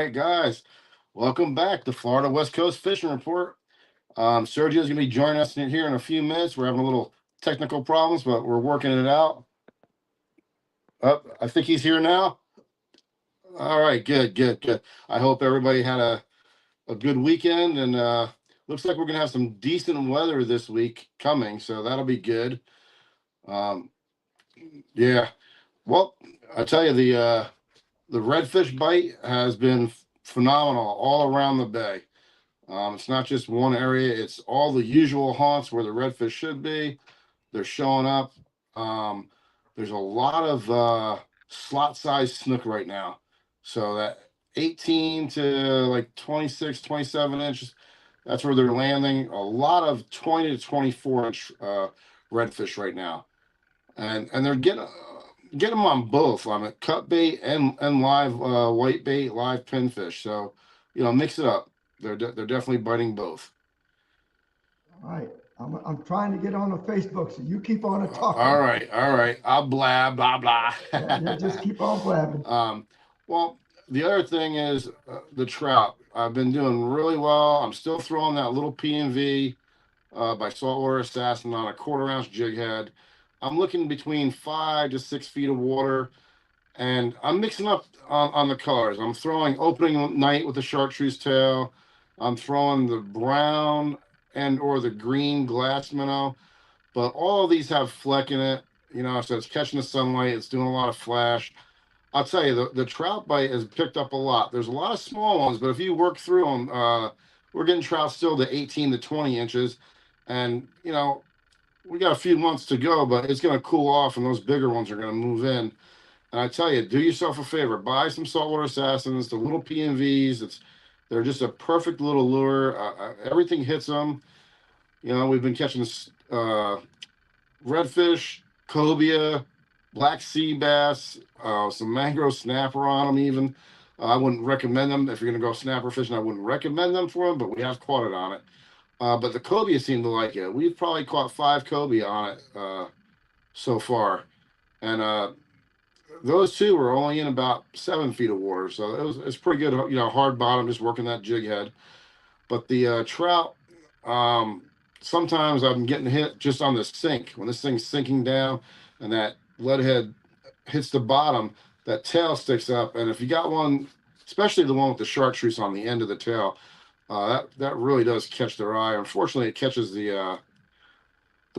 right, guys. Welcome back to Florida West Coast Fishing Report. Sergio's gonna be joining us here in a few minutes. We're having a little technical problems, but we're working it out. I think he's here now. All right, good. I hope everybody had a good weekend, and looks like we're gonna have some decent weather this week coming, so that'll be good. Um, yeah. Well, I tell you, the redfish bite has been phenomenal all around the bay. It's not just one area, it's all the usual haunts where the redfish should be. They're showing up. Um, there's a lot of slot size snook right now. So that 18 to like 26, 27 inches, that's where they're landing. A lot of 20 to 24-inch redfish right now. And they're getting them on both. On cut bait and live white bait, live pinfish. So, mix it up. They're definitely biting both. All right. I'm trying to get on the Facebook, so you keep on talking. All right. I'll blab, blah, blah. Yeah, just keep on blabbing. Well, the other thing is the trout. I've been doing really well. I'm still throwing that little P&V by Saltwater Assassin on a 1/4 ounce jig head. I'm looking between 5 to 6 feet of water, and I'm mixing up on the colors. I'm throwing opening night with the chartreuse tail. I'm throwing the brown and or the green glass minnow, but all of these have fleck in it. So it's catching the sunlight. It's doing a lot of flash. I'll tell you, the trout bite has picked up a lot. There's a lot of small ones, but if you work through them, we're getting trout still to 18 to 20 inches, and we got a few months to go, but it's going to cool off, and those bigger ones are going to move in. And I tell you, do yourself a favor, buy some Saltwater Assassins, the little P&Vs. They're just a perfect little lure. Everything hits them. We've been catching redfish, cobia, black sea bass, some mangrove snapper on them even. I wouldn't recommend them if you're going to go snapper fishing. I wouldn't recommend them for them, but we have caught it on it. But the cobia seem to like it. We've probably caught 5 cobia on it so far. And those two were only in about 7 feet of water. So it's pretty good, hard bottom, just working that jig head. But the trout, sometimes I'm getting hit just on the sink. When this thing's sinking down and that lead head hits the bottom, that tail sticks up. And if you got one, especially the one with the chartreuse on the end of the tail, that really does catch their eye. Unfortunately, it catches the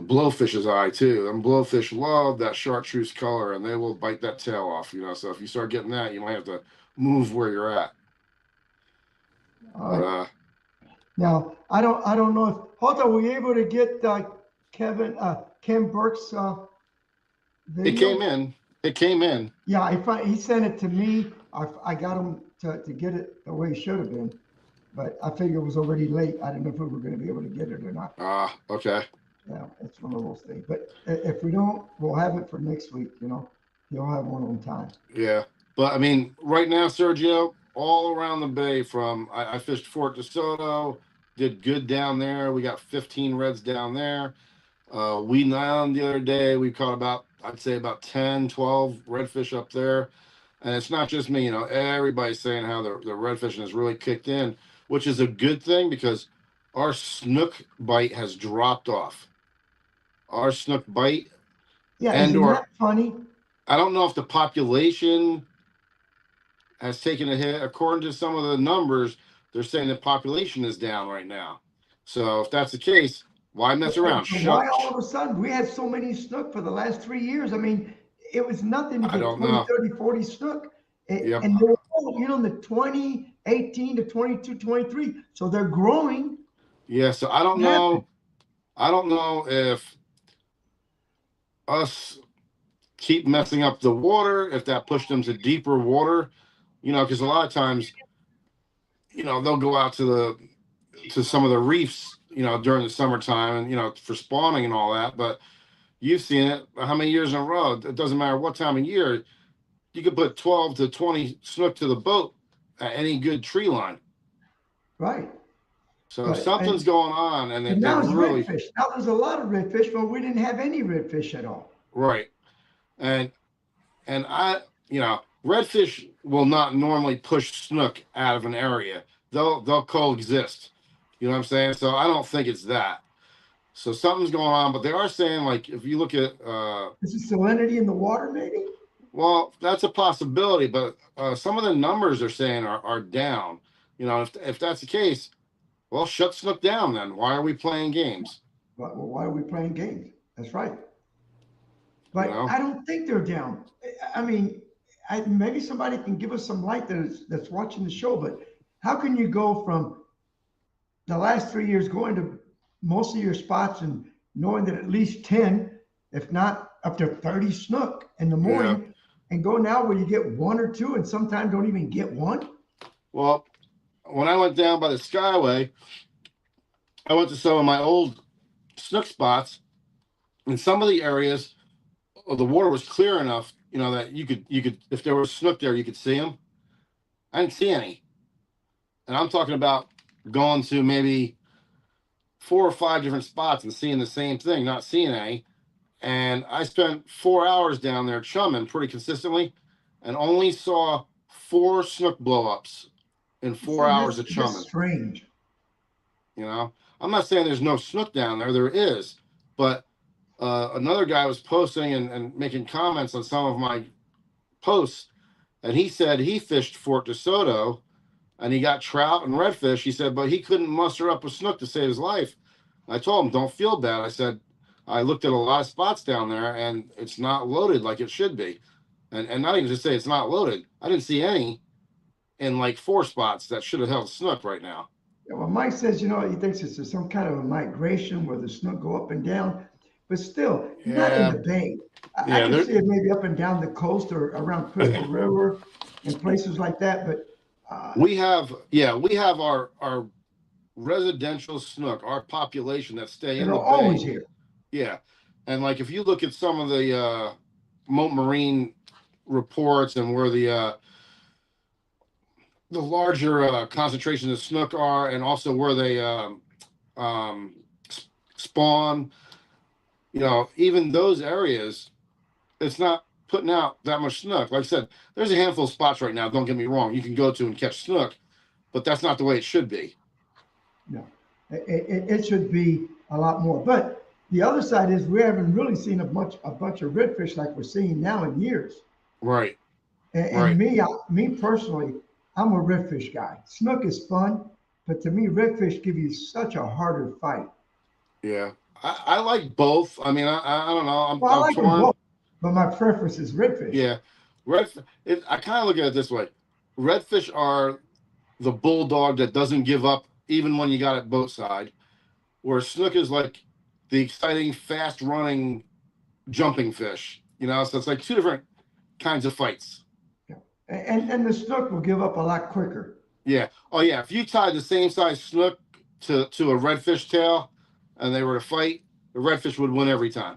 blowfish's eye too. Them blowfish love that chartreuse color, and they will bite that tail off. So if you start getting that, you might have to move where you're at. Now I don't know if hold on. Were you able to get Ken Burke's video? It came in. Yeah, he sent it to me. I got him to get it the way it should have been, but I figured it was already late. I didn't know if we were going to be able to get it or not. Okay. Yeah, it's one of those things. But if we don't, we'll have it for next week. You'll have one on time. Yeah, but I mean, right now, Sergio, all around the bay from I fished Fort DeSoto, did good down there. We got 15 reds down there. Weedon Island the other day, we caught I'd say about 10, 12 redfish up there. And it's not just me, everybody's saying how the redfishing has really kicked in, which is a good thing because our snook bite has dropped off. Our snook bite. Yeah, isn't that funny? I don't know if the population has taken a hit. According to some of the numbers, they're saying the population is down right now. So if that's the case, why mess around? Why all of a sudden we had so many snook for the last 3 years? I mean, it was nothing to get 20, 30, 40 snook. Yep. And they're all, in the 20, 18 to 22, 23. So they're growing. Yeah, so I don't know. I don't know if us keep messing up the water, if that pushed them to deeper water, because a lot of times, they'll go out to some of the reefs, during the summertime and, for spawning and all that. But you've seen it how many years in a row? It doesn't matter what time of year. You could put 12 to 20 snook to the boat at any good tree line. Right. So something's going on, and now it's really redfish. Now there's a lot of redfish, but we didn't have any redfish at all. Right, and I, redfish will not normally push snook out of an area. They'll coexist. You know what I'm saying? So I don't think it's that. So something's going on, but they are saying, like, if you look at Is it salinity in the water, maybe? well, that's a possibility, but some of the numbers they're saying are down. You know, if that's the case, well, shut snook down then. Why are we playing games? Well, why are we playing games? That's right. You But know? I don't think they're down. I mean, maybe somebody can give us some light that's watching the show. But how can you go from the last 3 years going to most of your spots and knowing that at least 10, if not up to 30 snook in the Yeah. morning, and go now where you get one or two and sometimes don't even get one? Well, when I went down by the Skyway, I went to some of my old snook spots. In some of the areas, the water was clear enough, you know, that you could, if there was snook there, you could see them. I didn't see any. And I'm talking about going to maybe 4 or 5 different spots and seeing the same thing, not seeing any. And I spent 4 hours down there chumming pretty consistently and only saw 4 snook blowups in 4 See, hours of that's chumming. strange. You know, I'm not saying there's no snook down there. There is, but another guy was posting and making comments on some of my posts, and he said he fished Fort DeSoto and he got trout and redfish. He said, but he couldn't muster up a snook to save his life. I told him, don't feel bad. I said, I looked at a lot of spots down there and it's not loaded like it should be. And not even to say it's not loaded. I didn't see any in like 4 spots that should have held snook right now. Yeah, well, Mike says, he thinks it's some kind of a migration where the snook go up and down, but still not in Yeah. the bay. I Yeah, can there- see it maybe up and down the coast or around Crystal River and places like that, but we have our residential snook, our population that stay in they're the always bay. here. Yeah. And like if you look at some of the Moat Marine reports and where the larger concentrations of snook are, and also where they spawn, you know, even those areas, it's not putting out that much snook. Like I said, there's a handful of spots right now, don't get me wrong, you can go to and catch snook, but that's not the way it should be. No, it should be a lot more. But the other side is we haven't really seen a bunch of redfish like we're seeing now in years. Right. And Right. me personally, I'm a redfish guy. Snook is fun, but to me, redfish give you such a harder fight. Yeah. I like both. I mean, I don't know. Well, I I'm like them torn. both, but my preference is redfish. Yeah. I kind of look at it this way. Redfish are the bulldog that doesn't give up even when you got it boat side, where snook is like the exciting, fast running, jumping fish. You know, so it's like 2 different kinds of fights. And the snook will give up a lot quicker. Yeah. Oh yeah. If you tied the same size snook to a redfish tail and they were to fight, the redfish would win every time.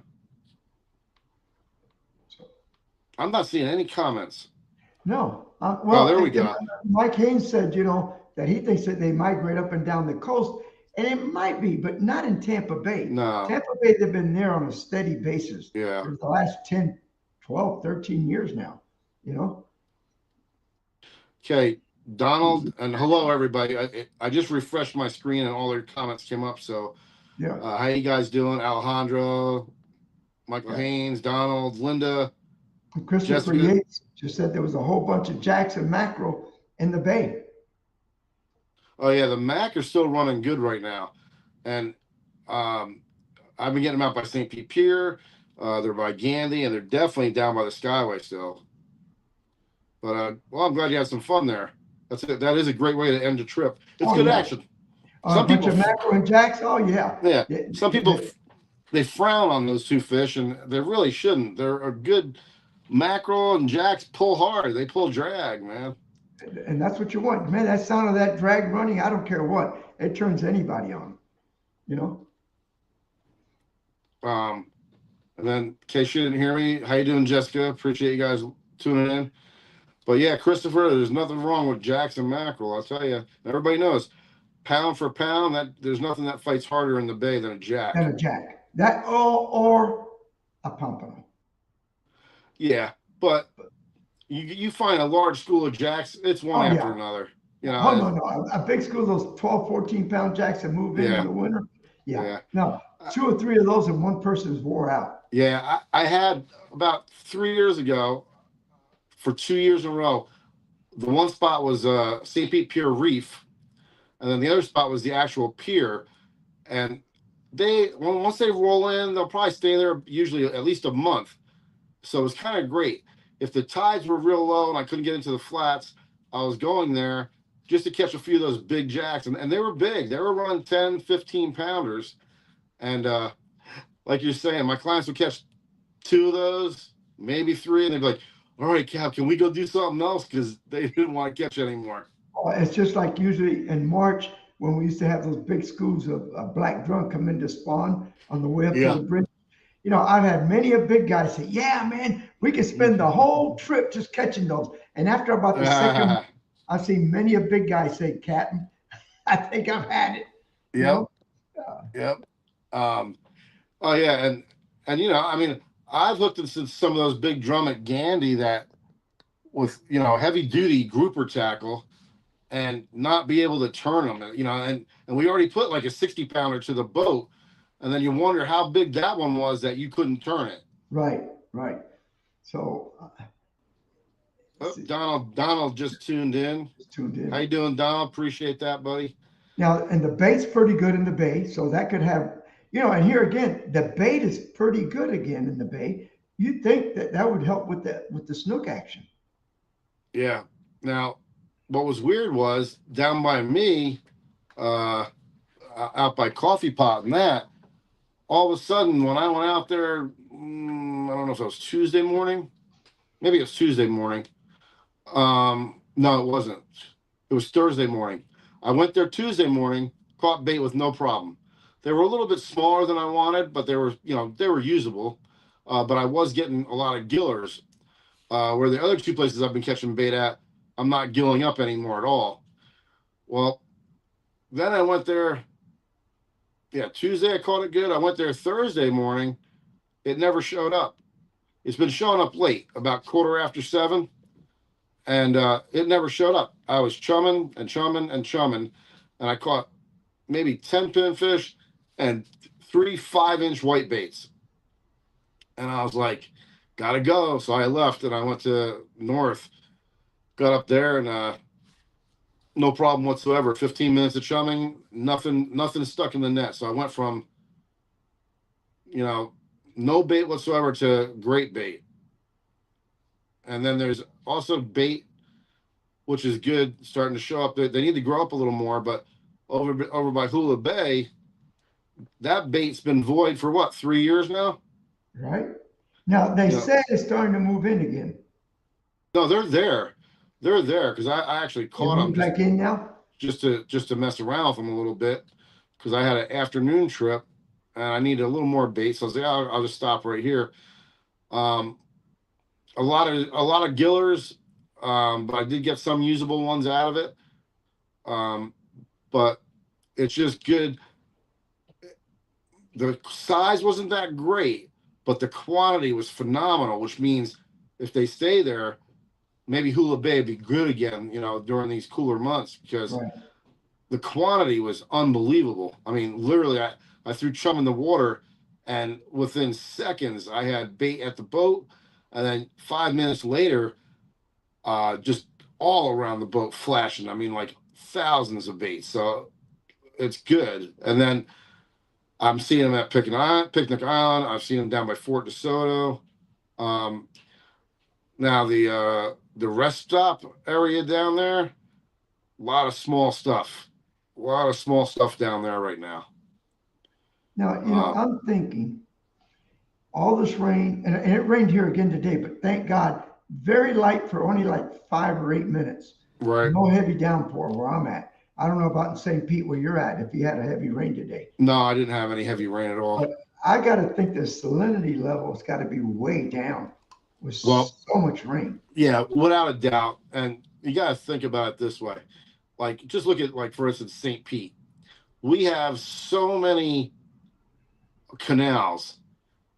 I'm not seeing any comments. No. Well, there we go. Mike Haynes said, that he thinks that they migrate up and down the coast, and it might be, but not in Tampa Bay. No. Tampa Bay, they've been there on a steady basis Yeah. for the last 10, 12, 13 years now, Okay, Donald, and hello everybody. I just refreshed my screen and all their comments came up. So, Yeah. how you guys doing? Alejandro, Michael Yeah. Haynes, Donald, Linda. Christopher Jessica. Yates just said there was a whole bunch of jacks and mackerel in the bay. Oh yeah, the Mac are still running good right now, and I've been getting them out by St. Pete Pier. They're by Gandy, and they're definitely down by the Skyway still. But well, I'm glad you had some fun there. That's it. That is a great way to end the trip. It's good Yeah. action. A Some bunch people- of mackerel and jacks. Oh yeah. Yeah. Some people they frown on those 2 fish, and they really shouldn't. They're a good mackerel and jacks pull hard. They pull drag, man. And that's what you want, man. That sound of that drag running, I don't care what, it turns anybody on. And then in case you didn't hear me, how you doing, Jessica? Appreciate you guys tuning in. But yeah, Christopher, there's nothing wrong with jacks and mackerel. I'll tell you, everybody knows, pound for pound, that there's nothing that fights harder in the bay than a jack. And a jack, that or a pompano. Yeah, but you find a large school of jacks, it's one Oh, after yeah. another. Oh, no, no. A big school, those 12, 14 pound jacks that move in Yeah, the winter. Yeah. yeah, No, uh, 2 or 3 of those and one person's wore out. yeah. I had about 3 years ago, for 2 years in a row. The one spot was St. Pete Pier Reef, and then the other spot was the actual pier. And once they roll in, they'll probably stay there usually at least a month. So it was kind of great. If the tides were real low and I couldn't get into the flats, I was going there just to catch a few of those big jacks. And they were big. They were running 10, 15 pounders. And like you're saying, my clients would catch two of those, maybe three, and they'd be like, all right, Cal, can we go do something else? Because they didn't want to catch anymore. It's just like usually in March when we used to have those big schools of black drum come in to spawn on the way up to Yeah. the bridge. I've had many a big guy say, yeah, man, we could spend the whole trip just catching those. And after about the second, I've seen many a big guy say, Captain, I think I've had it. Yep. Yep. Oh yeah, and I mean, I've looked at some of those big drum at Gandy that with heavy duty grouper tackle and not be able to turn them, and we already put like a 60 pounder to the boat, and then you wonder how big that one was that you couldn't turn it. Right. So Donald just tuned in. How you doing, Donald? Appreciate that, buddy. Now, and the bait's pretty good in the bay, so that could have, and here again, the bait is pretty good again in the bay. You'd think that would help with the snook action. Yeah. Now, what was weird was down by me, out by Coffee Pot and that, all of a sudden when I went out there, I don't know if it was Tuesday morning, maybe it was Tuesday morning. No, it wasn't. It was Thursday morning. I went there Tuesday morning, caught bait with no problem. They were a little bit smaller than I wanted, but they were usable. But I was getting a lot of gillers. Where the other two places I've been catching bait at, I'm not gilling up anymore at all. Well, then I went there. Yeah, Tuesday I caught it good. I went there Thursday morning. It never showed up. It's been showing up late, about 7:15, and it never showed up. I was chumming and chumming and chumming, and I caught maybe 10 pinfish and 3 5-inch white baits. And I was like, gotta go. So I left and I went to North, got up there, and no problem whatsoever. 15 minutes of chumming, nothing stuck in the net. So I went from no bait whatsoever to great bait. And then there's also bait, which is good, starting to show up. They need to grow up a little more, but over by Hula Bay, that bait's been void for what, 3 years now? Right. Now they say it's starting to move in again. No, they're there. They're there because I actually caught them back in now. Just to mess around with them a little bit, because I had an afternoon trip and I needed a little more bait. So I was like, I'll just stop right here. A lot of gillers, but I did get some usable ones out of it. But it's just good. The size wasn't that great, but the quantity was phenomenal, which means if they stay there, maybe Hula Bay would be good again, during these cooler months, because the quantity was unbelievable. I mean, literally, I threw chum in the water, and within seconds, I had bait at the boat, and then 5 minutes later, just all around the boat flashing. I mean, like thousands of baits. So it's good. And then I'm seeing them at Picnic Island. I've seen them down by Fort DeSoto. Now the rest stop area down there, a lot of small stuff. A lot of small stuff down there right now. Now, I'm thinking all this rain, and it rained here again today, but thank God, very light for only like 5 or 8 minutes. Right. No heavy downpour where I'm at. I don't know about in St. Pete where you're at, if you had a heavy rain today. No, I didn't have any heavy rain at all. But I got to think the salinity level has got to be way down with so much rain. Yeah, without a doubt. And you got to think about it this way. Like, just look at, like, for instance, St. Pete. We have so many canals,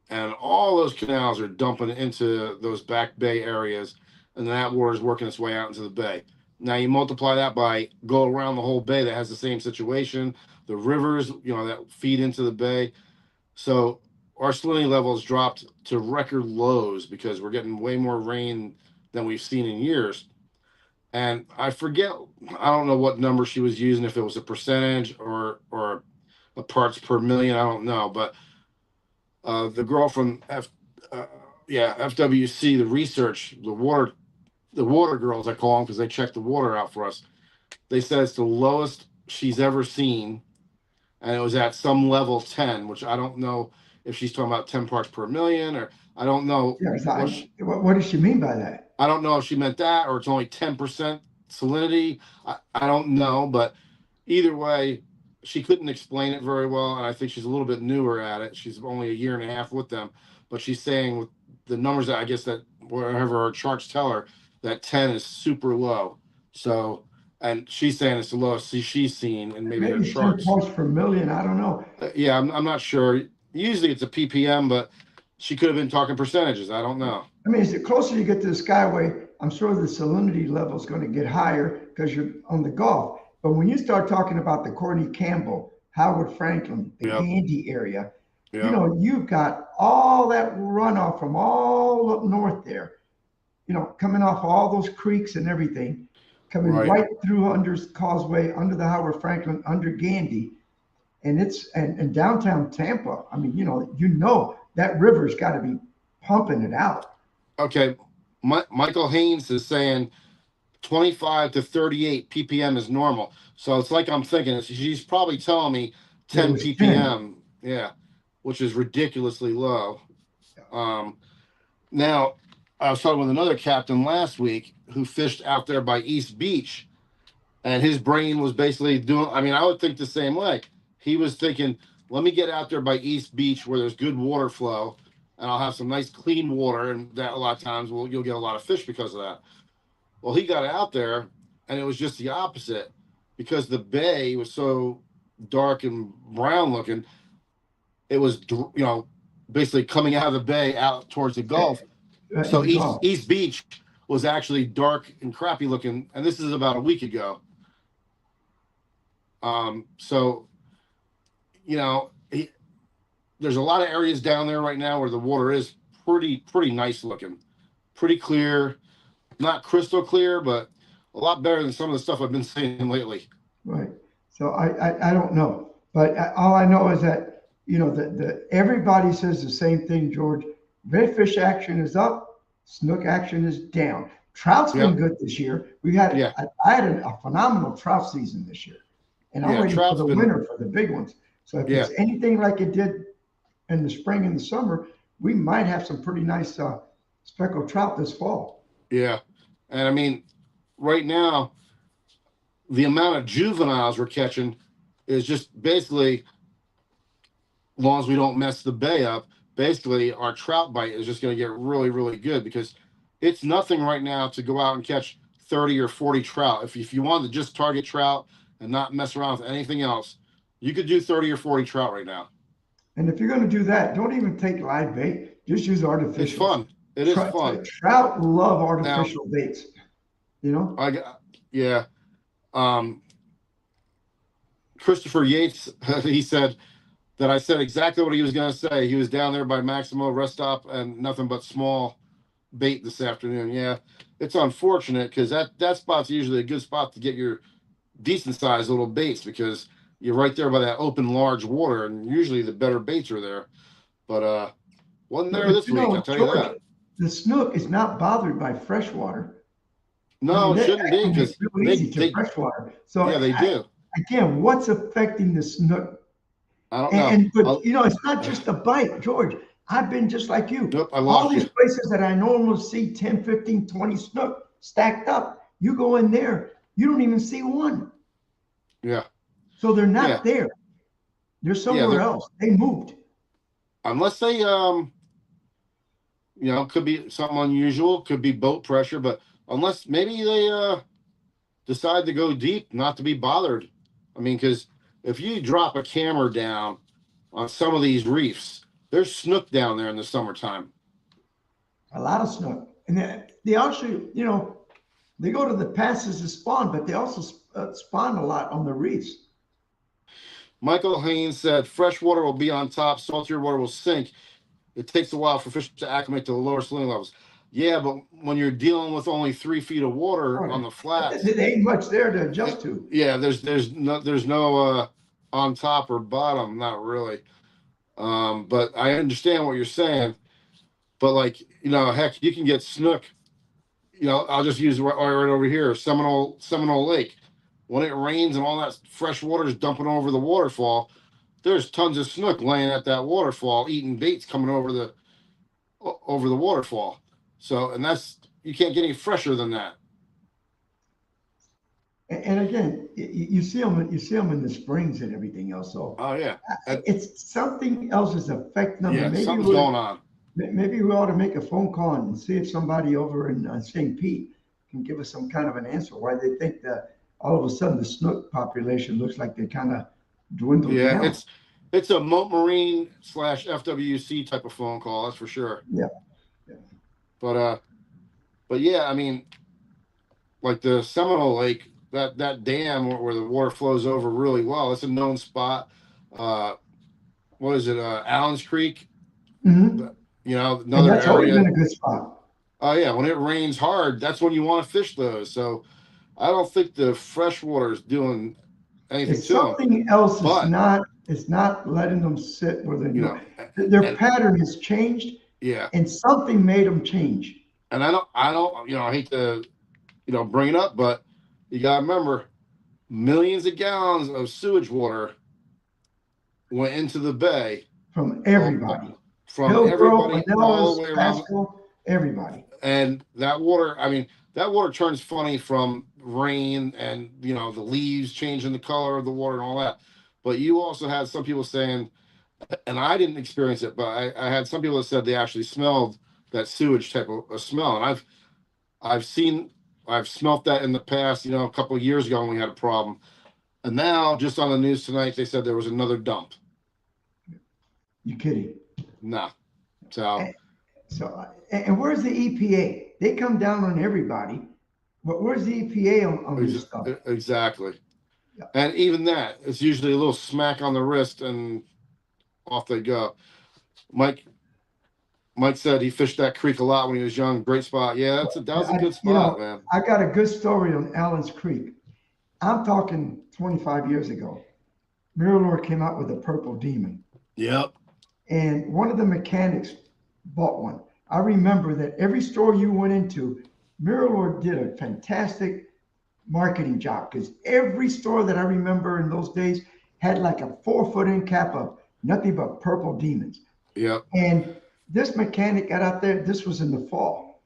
and all those canals are dumping into those back bay areas. and that water is working its way out into the bay. Now you multiply that by go around the whole bay that has the same situation, the rivers, that feed into the bay. So our salinity levels dropped to record lows because we're getting way more rain than we've seen in years. And I forget, I don't know what number she was using, if it was a percentage or a parts per million, I don't know. But the girl from FWC, the research, the water girls, I call them, because they check the water out for us. They said it's the lowest she's ever seen, and it was at some level 10, which I don't know if she's talking about 10 parts per million, or I don't know. Yeah, what does she mean by that? I don't know if she meant that, or it's only 10% salinity. I don't know, but either way, she couldn't explain it very well, and I think she's a little bit newer at it. She's only a year and a half with them, but she's saying with the numbers that I guess that whatever her charts tell her, that 10 is super low. So, and she's saying it's the lowest she's seen, and maybe her 10 charts. parts per million. I don't know. Yeah, I'm not sure. Usually it's a ppm, but she could have been talking percentages. I don't know. I mean, the closer you get to the Skyway, I'm sure the salinity level is going to get higher because you're on the Gulf. But when you start talking about the Courtney Campbell, Howard Franklin, the Gandy area, you've got all that runoff from all up north there, coming off all those creeks and everything, coming right through under Causeway, under the Howard Franklin, under Gandy. And and downtown Tampa, I mean, that river's got to be pumping it out. Okay, Michael Haynes is saying 25 to 38 ppm is normal. So it's like I'm thinking she's probably telling me 10 ppm. 10. Yeah, which is ridiculously low. Now, I was talking with another captain last week who fished out there by East Beach, and his brain was basically doing, I would think the same way. He was thinking, let me get out there by East Beach where there's good water flow, and I'll have some nice clean water, and that a lot of times you'll get a lot of fish because of that. Well, he got out there, and it was just the opposite, because the bay was so dark and brown looking. It was, basically coming out of the bay out towards the Gulf. So East Beach was actually dark and crappy looking, and this is about a week ago. So, there's a lot of areas down there right now where the water is pretty nice looking, pretty clear, not crystal clear, but a lot better than some of the stuff I've been seeing lately. Right. So I don't know, but all I know is that everybody says the same thing, George. Redfish action is up, snook action is down. Trout's been good this year. I had a phenomenal trout season this year, and I'm waiting for the winter for the big ones. So if it's anything like it did in the spring and the summer, we might have some pretty nice speckled trout this fall. Yeah, and right now, the amount of juveniles we're catching is just basically, as long as we don't mess the bay up, basically our trout bite is just going to get really, really good, because it's nothing right now to go out and catch 30 or 40 trout. If you wanted to just target trout and not mess around with anything else, you could do 30 or 40 trout right now. And if you're going to do that, don't even take live bait. Just use artificial. It's fun. It is fun. Trout love artificial baits. Christopher Yates, he said that I said exactly what he was going to say. He was down there by Maximo rest stop and nothing but small bait this afternoon. Yeah, it's unfortunate because that spot's usually a good spot to get your decent sized little baits, because you're right there by that open large water, and usually the better baits are there. But wasn't there this week, I'll tell you that. The snook is not bothered by fresh water. No, it shouldn't be, because they freshwater. So yeah, they do. Again, what's affecting the snook? I don't know. But it's not just the bite, George. I've been just like you. Nope, I lost all these places that I normally see 10, 15, 20 snook stacked up. You go in there, you don't even see one. Yeah. So they're not there. They're somewhere else. They moved. Unless they, could be something unusual, could be boat pressure, but unless maybe they decide to go deep, not to be bothered. Because if you drop a camera down on some of these reefs, there's snook down there in the summertime. A lot of snook. And they actually, you know, they go to the passes to spawn, but they also spawn a lot on the reefs. Michael Haynes said fresh water will be on top, saltier water will sink. It takes a while for fish to acclimate to the lower saline levels. Yeah, but when you're dealing with only 3 feet of water on the flats, there ain't much there to adjust to. yeah, there's no on top or bottom, not really. But I understand what you're saying. But like, you know, heck, you can get snook. You know, I'll just use right over here, Seminole Lake. When it rains and all that fresh water is dumping over the waterfall, there's tons of snook laying at that waterfall, eating baits coming over the waterfall. So, and that's, you can't get any fresher than that. And again, you see them in the springs and everything else. So, oh yeah, it's something else is affecting them. Yeah, maybe something's going on. Maybe we ought to make a phone call and see if somebody over in St. Pete can give us some kind of an answer why they think that all of a sudden the snook population looks like they kind of dwindled down. Yeah, it's a Mote Marine / FWC type of phone call, that's for sure. Yeah. But yeah, I mean, like the Seminole Lake, that dam where the water flows over really well, it's a known spot. What is it? Allen's Creek. Mm-hmm. You know, another that's area. Always been a good spot. Oh yeah, when it rains hard, that's when you want to fish those. So I don't think the freshwater is doing anything It's to something them. else is not letting them sit where they know. Their pattern has changed. Yeah. And something made them change. And I don't, I hate to, bring it up, but you gotta remember, millions of gallons of sewage water went into the bay from everybody. Hillsborough, all the way around. Pasco, everybody. And that water, that water turns funny from rain and, the leaves changing the color of the water and all that. But you also had some people saying, and I didn't experience it, but I had some people that said they actually smelled that sewage type of smell. And I've smelt that in the past, a couple of years ago when we had a problem. And now, just on the news tonight, they said there was another dump. You kidding? No. So where's the EPA? They come down on everybody, but where's the EPA on this stuff? Exactly. Yeah. And even that, it's usually a little smack on the wrist and off they go. Mike said he fished that creek a lot when he was young. Great spot. Yeah, that was a good spot, man. I got a good story on Allen's Creek. I'm talking 25 years ago. Mirror came out with a Purple Demon. Yep. And one of the mechanics bought one. I remember that every store you went into, Mirror did a fantastic marketing job because every store that I remember in those days had like a 4-foot end cap of nothing but Purple Demons. Yep. And this mechanic got out there, this was in the fall,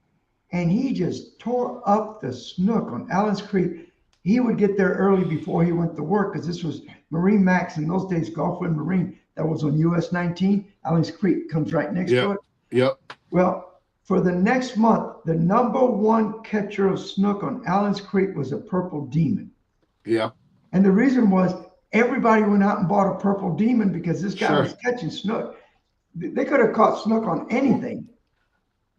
and he just tore up the snook on Allen's Creek. He would get there early before he went to work because this was Marine Max in those days, Gulf Wind Marine. That was on US 19. Allen's Creek comes right next to it. Yep. Well, for the next month, the number one catcher of snook on Allen's Creek was a Purple Demon. Yeah. And the reason was everybody went out and bought a Purple Demon because this guy was catching snook. They could have caught snook on anything.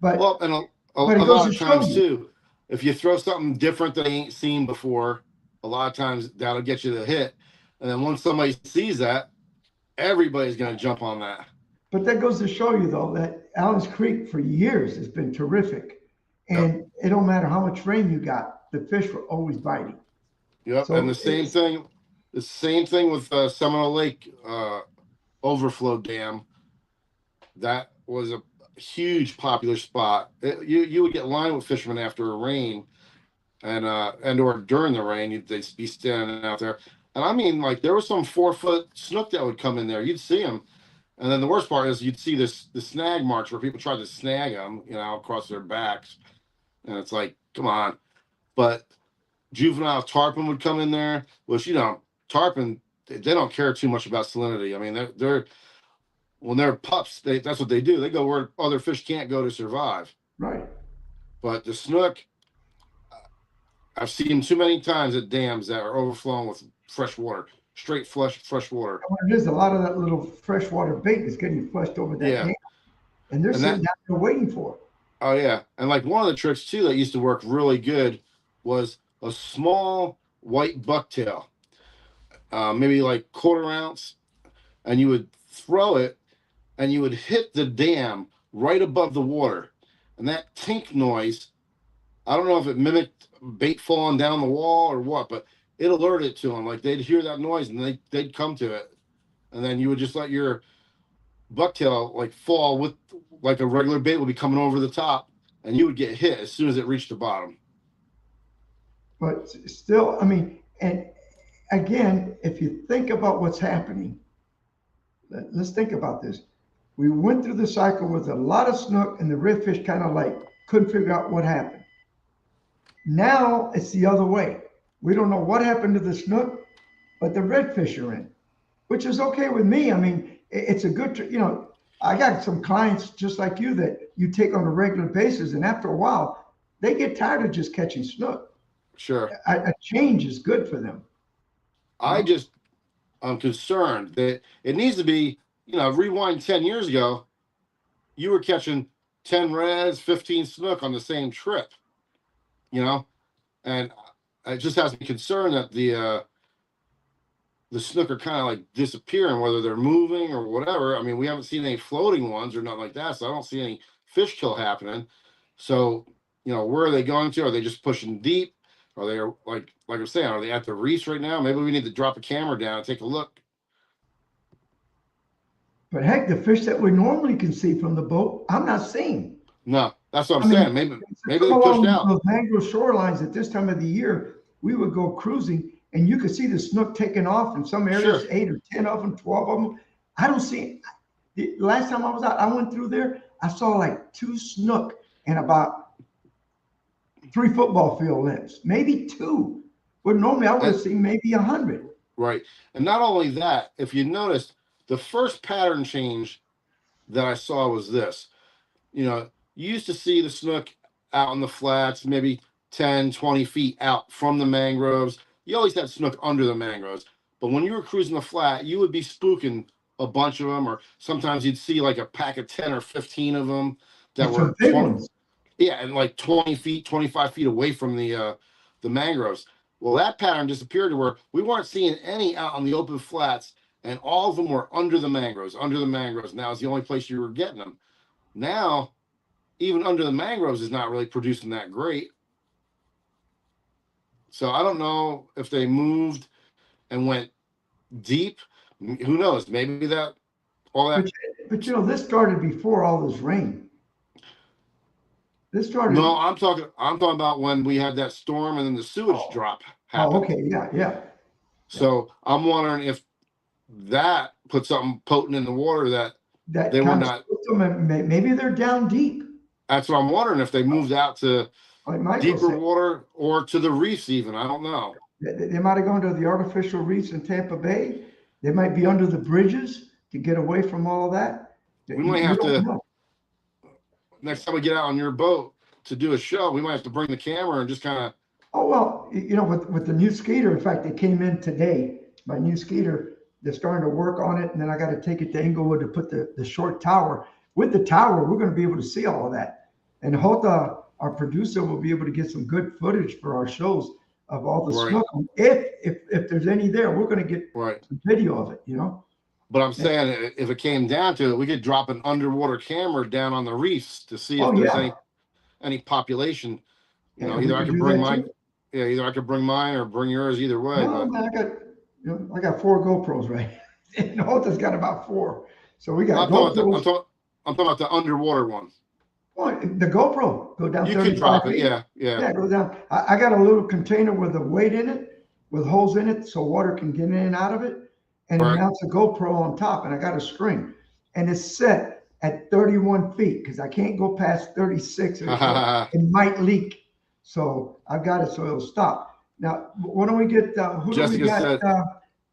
But and a lot of times too, if you throw something different that they ain't seen before, a lot of times that'll get you the hit. And then once somebody sees that, everybody's going to jump on that. But that goes to show you, though, that Allen's Creek for years has been terrific. And it don't matter how much rain you got, the fish were always biting. Yep. So and the same thing with Seminole Lake overflow dam. That was a huge popular spot. You would get lined with fishermen after a rain and or during the rain. They'd be standing out there. And like there was some 4-foot snook that would come in there. You'd see them. And then the worst part is you'd see the snag marks where people tried to snag them, across their backs. And it's like, come on. But juvenile tarpon would come in there, which, tarpon, they don't care too much about salinity. They're when they're pups, that's what they do. They go where other fish can't go to survive. Right. But the snook, I've seen too many times at dams that are overflowing with fresh water, straight fresh water. It is a lot of that little freshwater bait is getting flushed over that dam, and they're sitting down there waiting for it. Oh yeah, and like one of the tricks too that used to work really good was a small white bucktail, maybe like quarter ounce, and you would throw it, and you would hit the dam right above the water, and that tink noise. I don't know if it mimicked bait falling down the wall or what, but it alerted to them. Like they'd hear that noise and they'd come to it, and then you would just let your bucktail like fall with like a regular bait would be coming over the top, and you would get hit as soon as it reached the bottom. But still, I mean, and again, if you think about what's happening, let's think about this. We went through the cycle with a lot of snook, and the redfish kind of like couldn't figure out what happened. Now it's the other way. We don't know what happened to the snook, but the redfish are in, which is okay with me. I mean, it's a good, I got some clients just like you that you take on a regular basis, and after a while, they get tired of just catching snook. Sure. A change is good for them. I'm concerned that it needs to be, rewind 10 years ago, you were catching 10 reds, 15 snook on the same trip, and it just has me concerned that the snook are kind of like disappearing, whether they're moving or whatever. I mean, we haven't seen any floating ones or nothing like that, so I don't see any fish kill happening. So, where are they going to? Are they just pushing deep? Are they like I'm saying? Are they at the reefs right now? Maybe we need to drop a camera down and take a look. But heck, the fish that we normally can see from the boat, I'm not seeing. No, that's what I'm I mean, saying. Maybe come they pushed along out. those mangrove shorelines at this time of the year, we would go cruising and you could see the snook taking off in some areas, Sure. 8 or 10 of them, 12 of them. I don't see, the last time I was out, I went through there, I saw like 2 snook and about 3 football field lengths, maybe 2. But normally I would have seen maybe 100. Right. And not only that, if you noticed, the first pattern change that I saw was this. You used to see the snook out on the flats, maybe 10, 20 feet out from the mangroves. You always had snook under the mangroves. But when you were cruising the flat, you would be spooking a bunch of them, or sometimes you'd see like a pack of 10 or 15 of them that And some were big 20, ones. yeah, and like 20 feet, 25 feet away from the mangroves. Well, that pattern disappeared to where we weren't seeing any out on the open flats, and all of them were under the mangroves, under the mangroves. Now is the only place you were getting them. Now, even under the mangroves is not really producing that great. So I don't know if they moved and went deep. Who knows? Maybe that all that. But this started before all this rain. This started. No, I'm talking about when we had that storm and then the sewage drop happened. Oh, okay, yeah. So I'm wondering if that put something potent in the water that they were not. Maybe they're down deep. That's what I'm wondering, if they moved out to like deeper water or to the reefs even. I don't know. They might have gone to the artificial reefs in Tampa Bay. They might be under the bridges to get away from all of that. We might have to, next time we get out on your boat to do a show, we might have to bring the camera and just kind of. Oh, well, with the new Skeeter, in fact, it came in today. My new Skeeter, they're starting to work on it, and then I got to take it to Inglewood to put the short tower. With the tower, we're going to be able to see all of that. And Hota, our producer, will be able to get some good footage for our shows of all the snook. If there's any there, we're going to get some video of it, But I'm saying, if it came down to it, we could drop an underwater camera down on the reefs to see if there's any population. Either I could bring mine. Yeah, either I could bring mine or bring yours. Either way. No, man, I got 4 GoPros, right? Hota's got about 4, so we got. I'm talking about the underwater one. Well, the GoPro go down. You can drop it, yeah. Yeah, go down. I got a little container with a weight in it, with holes in it, so water can get in and out of it, and it mounts a GoPro on top, and I got a string, and it's set at 31 feet because I can't go past 36. It might leak, so I've got it so it'll stop. Now, why don't we get who do we got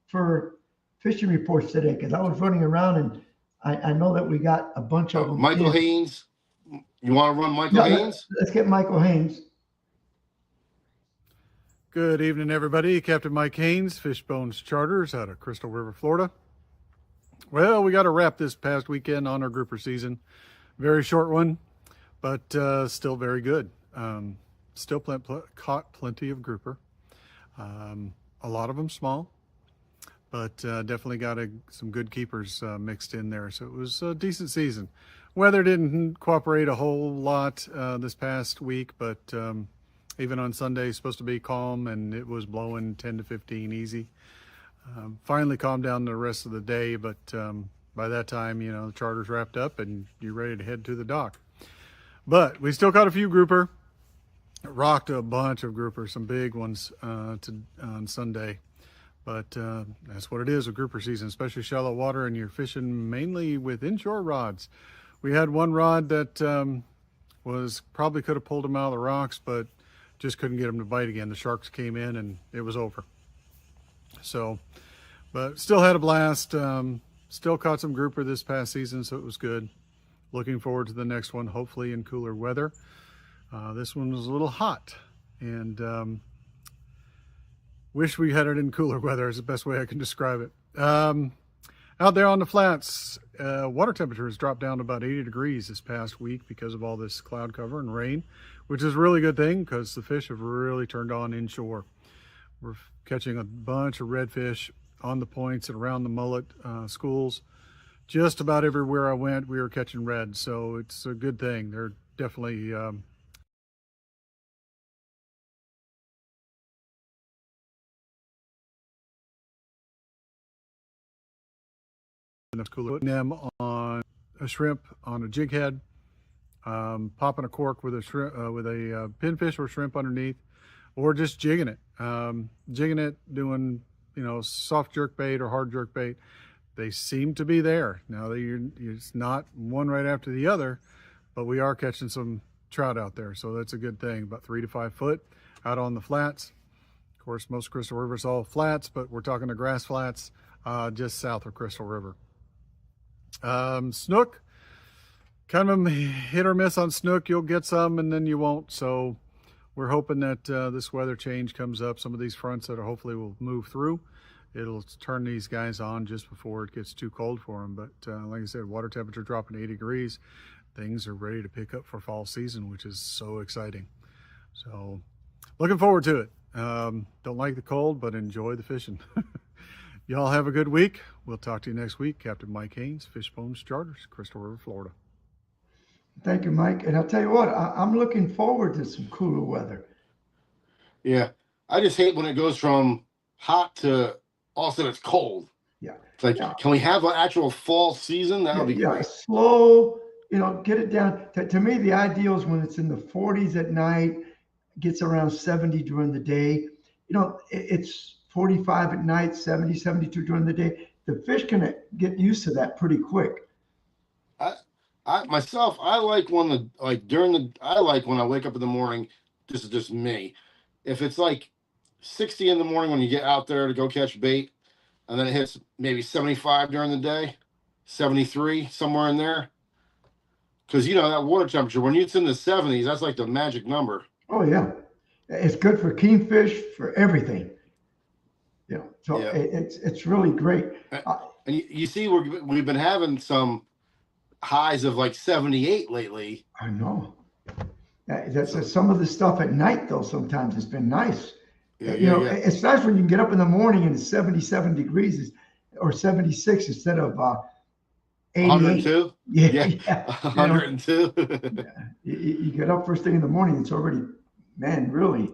for fishing reports today? Because I was running around and I know that we got a bunch of them. Michael Haynes. You want to run Michael Haynes? Let's get Michael Haynes. Good evening, everybody. Captain Mike Haynes, Fishbones Charters out of Crystal River, Florida. Well, we got a wrap this past weekend on our grouper season. Very short one. but still very good. Still caught plenty of grouper. A lot of them small, but definitely got some good keepers mixed in there. So it was a decent season. Weather didn't cooperate a whole lot this past week, but even on Sunday, it's supposed to be calm, and it was blowing 10 to 15 easy. Finally calmed down the rest of the day, but by that time, the charter's wrapped up and you're ready to head to the dock. But we still caught a few grouper. Rocked a bunch of grouper, some big ones on Sunday. But that's what it is with grouper season, especially shallow water, and you're fishing mainly with inshore rods. We had one rod that probably could have pulled him out of the rocks, but just couldn't get him to bite again. The sharks came in and it was over. So, but still had a blast. Still caught some grouper this past season, so it was good. Looking forward to the next one, hopefully in cooler weather. This one was a little hot, and wish we had it in cooler weather is the best way I can describe it. Out there on the flats, water temperature has dropped down to about 80 degrees this past week because of all this cloud cover and rain, which is a really good thing because the fish have really turned on inshore. We're catching a bunch of redfish on the points and around the mullet schools. Just about everywhere I went, we were catching red, so it's a good thing. They're definitely putting them on a shrimp on a jig head, popping a cork with a shrimp with a pinfish or shrimp underneath, or just jigging it, doing soft jerk bait or hard jerk bait. They seem to be there now. It's not one right after the other, but we are catching some trout out there, so that's a good thing. About 3 to 5 foot out on the flats. Of course, most Crystal River's all flats, but we're talking the grass flats just south of Crystal River. Snook, kind of a hit or miss on snook. You'll get some and then you won't. So we're hoping that this weather change comes up. Some of these fronts that hopefully will move through. It'll turn these guys on just before it gets too cold for them. But like I said, water temperature dropping 80 degrees. Things are ready to pick up for fall season, which is so exciting. So looking forward to it. Don't like the cold, but enjoy the fishing. Y'all have a good week. We'll talk to you next week. Captain Mike Haynes, Fishbones Charters, Crystal River, Florida. Thank you, Mike. And I'll tell you what, I'm looking forward to some cooler weather. Yeah. I just hate when it goes from hot to all of a sudden it's cold. Yeah. It's like, can we have an actual fall season? That would be great. Slow, get it down. To me, the ideal is when it's in the 40s at night, gets around 70 during the day. It's 45 at night, 70, 72 during the day. The fish can get used to that pretty quick. I myself, I like when I like when I wake up in the morning. This is just me. If it's like 60 in the morning when you get out there to go catch bait, and then it hits maybe 75 during the day, 73, somewhere in there. Because that water temperature, when it's in the 70s, that's like the magic number. Oh yeah. It's good for kingfish, for everything. So yeah. It's really great. And you see, we've been having some highs of like 78 lately. I know. That's some of the stuff at night, though. Sometimes it's been nice. Yeah. It's nice when you can get up in the morning and it's 77 degrees or 76 instead of 88. 102. Yeah. 102. You get up first thing in the morning, it's already, really,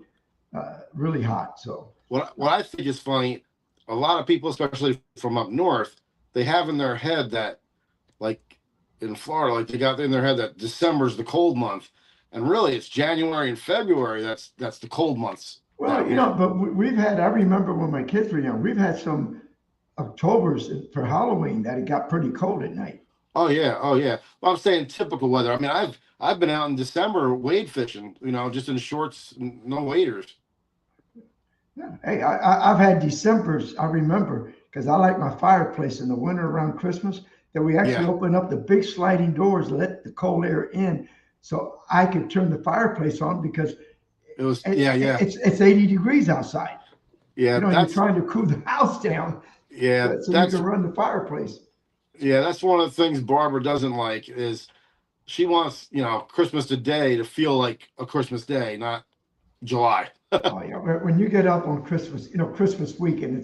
really hot. So what I think is funny, a lot of people, especially from up north, they have in their head that, like in Florida, like they got in their head that December's the cold month, and really it's January and February that's the cold months. Well, but we've had. I remember when my kids were young, we've had some Octobers for Halloween that it got pretty cold at night. Oh yeah. Well, I'm saying typical weather. I mean, I've been out in December wade fishing, just in shorts, no waders. Yeah. Hey, I've had Decembers. I remember because I like my fireplace in the winter around Christmas that we actually open up the big sliding doors, let the cold air in, so I could turn the fireplace on because it was it's 80 degrees outside. Yeah, you're trying to cool the house down. Yeah, so you can run the fireplace. Yeah, that's one of the things Barbara doesn't like is she wants, Christmas today to feel like a Christmas day, not July. Oh, yeah. When you get up on Christmas, Christmas week, and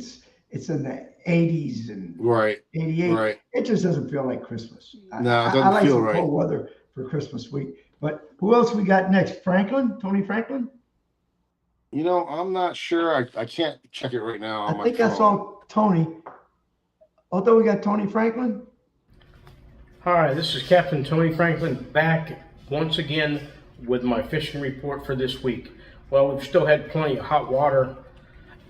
it's in the 80s and Right. 88, Right. it just doesn't feel like Christmas. No, it I doesn't like feel some right. cold weather for Christmas week. But who else we got next? Tony Franklin? I'm not sure. I can't check it right now on I my think phone. I saw Tony. Although we got Tony Franklin. Hi, this is Captain Tony Franklin back once again with my fishing report for this week. Well, we've still had plenty of hot water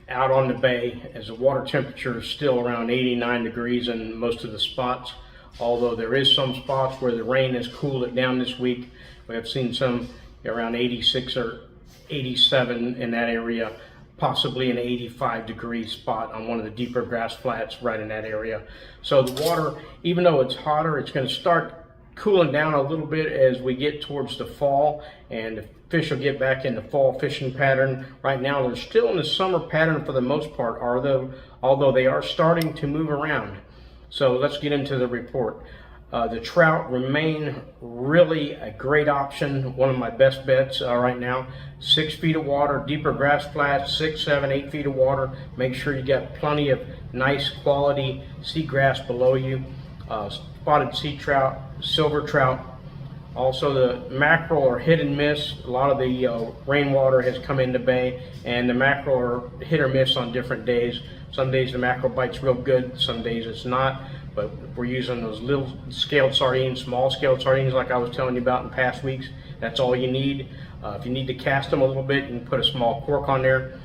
out on the bay as the water temperature is still around 89 degrees in most of the spots. Although there is some spots where the rain has cooled it down this week. We have seen some around 86 or 87 in that area, possibly an 85-degree spot on one of the deeper grass flats right in that area. So the water, even though it's hotter, it's going to start cooling down a little bit as we get towards the fall, and the fish will get back in the fall fishing pattern. Right now they're still in the summer pattern for the most part, although they are starting to move around. So let's get into the report. The trout remain really a great option, one of my best bets right now. 6 feet of water, deeper grass flats, 6, 7, 8 feet of water. Make sure you got plenty of nice quality seagrass below you. Spotted sea trout, silver trout. Also the mackerel are hit and miss. A lot of the rainwater has come in the bay, and the mackerel are hit or miss on different days. Some days the mackerel bites real good, some days it's not. But we're using those little scaled sardines, small scaled sardines like I was telling you about in past weeks. That's all you need. If you need to cast them a little bit, you can put a small cork on there.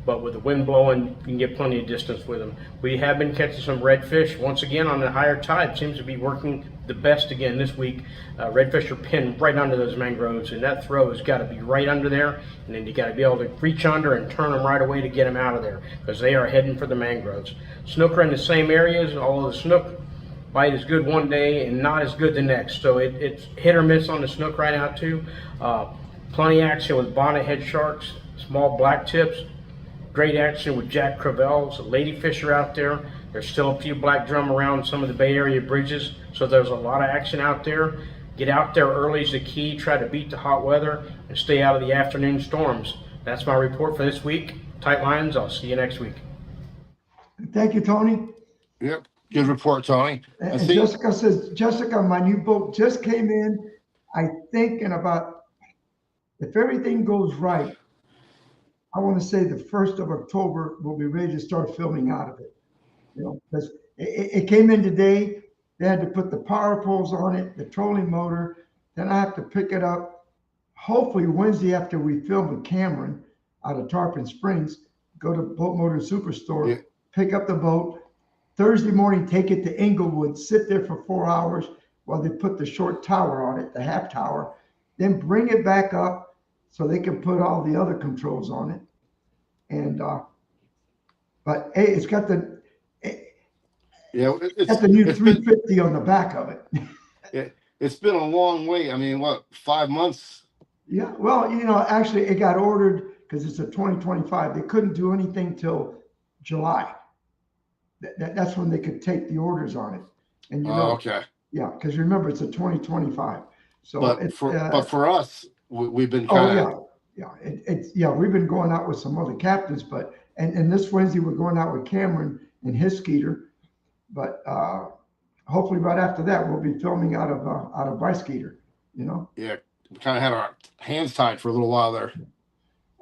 But with the wind blowing, you can get plenty of distance with them. We have been catching some redfish. Once again, on the higher tide, seems to be working the best again this week. Redfish are pinned right under those mangroves, and that throw has got to be right under there. And then you got to be able to reach under and turn them right away to get them out of there, because they are heading for the mangroves. Snook are in the same areas, although the snook bite is good one day and not as good the next. So it's hit or miss on the snook right now too. Plenty action with bonnethead sharks, small black tips. Great action with Jack Crevalles. Ladyfish are out there. There's still a few black drum around some of the Bay Area bridges, so there's a lot of action out there. Get out there early is the key. Try to beat the hot weather and stay out of the afternoon storms. That's my report for this week. Tight lines. I'll see you next week. Thank you, Tony. Yep. Good report, Tony. And Jessica says, Jessica, my new boat just came in. I think in about, if everything goes right, I want to say the 1st of October, we'll be ready to start filming out of it. Because it came in today. They had to put the power poles on it, the trolling motor. Then I have to pick it up. Hopefully Wednesday after we film with Cameron out of Tarpon Springs, go to Boat Motor Superstore, pick up the boat. Thursday morning, take it to Inglewood, sit there for 4 hours while they put the short tower on it, the half tower, then bring it back up so they can put all the other controls on it. And, but hey, it's got the, it's got the new 350 on the back of it. It's been a long wait. I mean, what, 5 months? Yeah, well, actually it got ordered because it's a 2025. They couldn't do anything till July. That's when they could take the orders on it. And okay. Yeah, because remember it's a 2025. So but for us, we've been kind of we've been going out with some other captains, but and this Wednesday we're going out with Cameron and his Skeeter, but hopefully right after that we'll be filming out of my Skeeter. Yeah, we kind of had our hands tied for a little while there.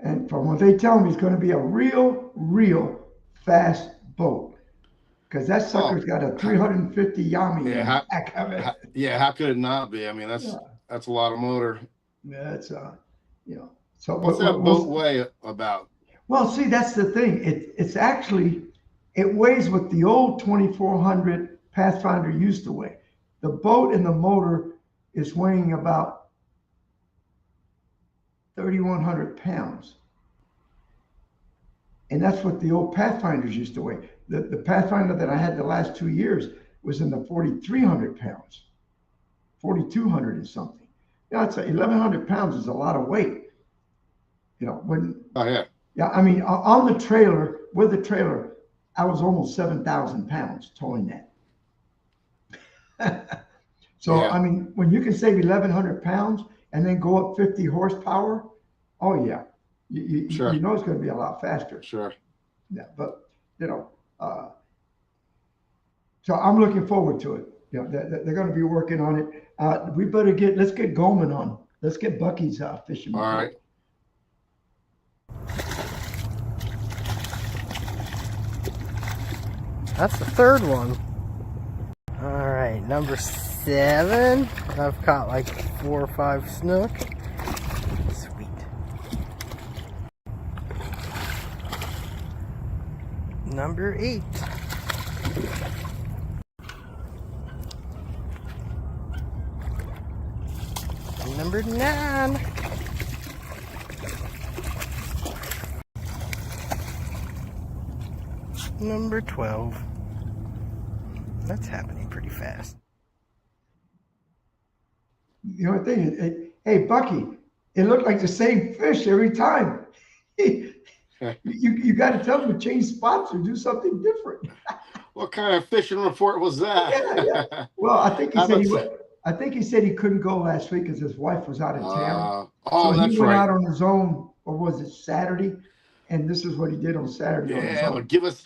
And from what they tell me, it's going to be a real fast boat. Because that sucker's got a 350 Yami. Yeah, how could it not be? I mean, that's a lot of motor. Yeah, it's So what's that boat weigh about? Well, see, that's the thing. It's actually, it weighs what the old 2400 Pathfinder used to weigh. The boat and the motor is weighing about 3,100 pounds. And that's what the old Pathfinders used to weigh. The Pathfinder that I had the last 2 years was in the 4,300 pounds, 4,200 and something. It's 1,100 pounds is a lot of weight. Yeah, I mean, on the trailer, with the trailer, I was almost 7,000 pounds towing that. So, Yeah. I mean, when you can save 1,100 pounds and then go up 50 horsepower, oh yeah, Sure. you know it's going to be a lot faster. Sure. Yeah, but you know, so I'm looking forward to it. You know, they're going to be working on it. We better let's get Goldman on. Let's get Bucky's fishing. All right. That's the third one. All right, number 7. I've caught like 4 or 5 snook. Sweet. Number 8. And number 9. Number 12. That's happening pretty fast. You know what thing is, hey Bucky, it looked like the same fish every time. You got to tell them to change spots or do something different. What kind of fishing report was that? Yeah. Well, I think he How said about- I think he said he couldn't go last week because his wife was out of town. Oh, So that's he went right. out on his own, or was it Saturday? And this is what he did on Saturday on his Yeah, own. but give us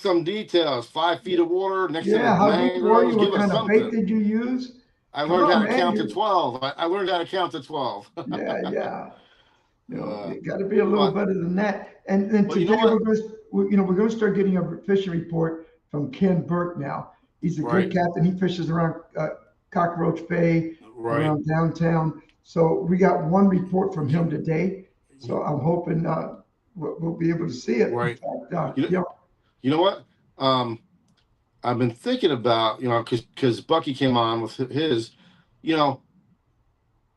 some details. 5 feet of water next Yeah, to the how deep were mangroves. you? Give What us kind of bait something. did you use? I Come learned on, how to man, count to you're- 12. I learned how to count to 12. Yeah. You know, Uh, it got to be a little but- better than that. And then Well, you today know what? we're going to start getting a fishing report from Ken Burke now. He's a Right. good captain. He fishes around Cockroach Bay, Right. around downtown. So we got one report from him today. So I'm hoping we'll be able to see it. Right. In fact, You know- You know what? I've been thinking about, because Bucky came on with his,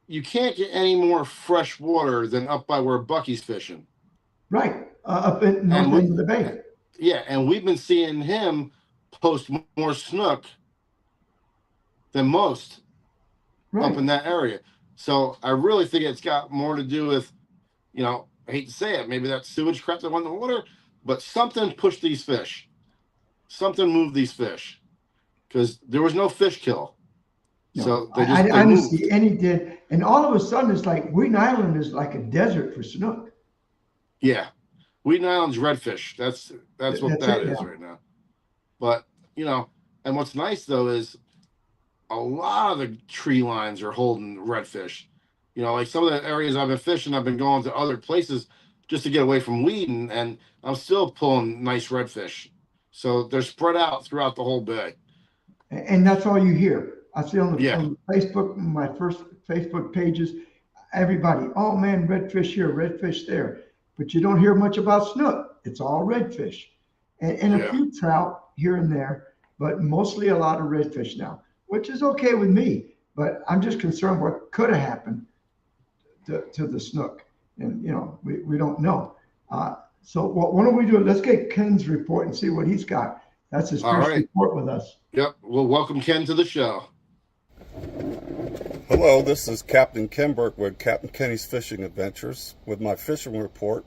you can't get any more fresh water than up by where Bucky's fishing. right, up in north And we- end of the bay. Yeah, and we've been seeing him post more snook than most Right. up in that area. So I really think it's got more to do with, I hate to say it, maybe that sewage crap that went in the water, but something pushed these fish. Something moved these fish because there was no fish kill. No, So I they didn't moved. see any dead. And all of a sudden, it's like Wheaton Island is like a desert for snook. Yeah, Wheaton Island's redfish. That's what That's that it is now. right now. But and what's nice though is a lot of the tree lines are holding redfish. Like some of the areas I've been fishing, I've been going to other places just to get away from Wheaton, and I'm still pulling nice redfish. So they're spread out throughout the whole bay. And that's all you hear. I see on Yeah. on Facebook, my first Facebook pages, everybody, oh man, redfish here, redfish there. But you don't hear much about snook. It's all redfish. And a Yeah. few trout here and there, but mostly a lot of redfish now, which is okay with me. But I'm just concerned what could have happened to the snook. And, we don't know. So why don't we do it? Let's get Ken's report and see what he's got. That's his All first right. report with us. Yep. Well, welcome Ken to the show. Hello, this is Captain Ken Burke with Captain Kenny's Fishing Adventures with my fishing report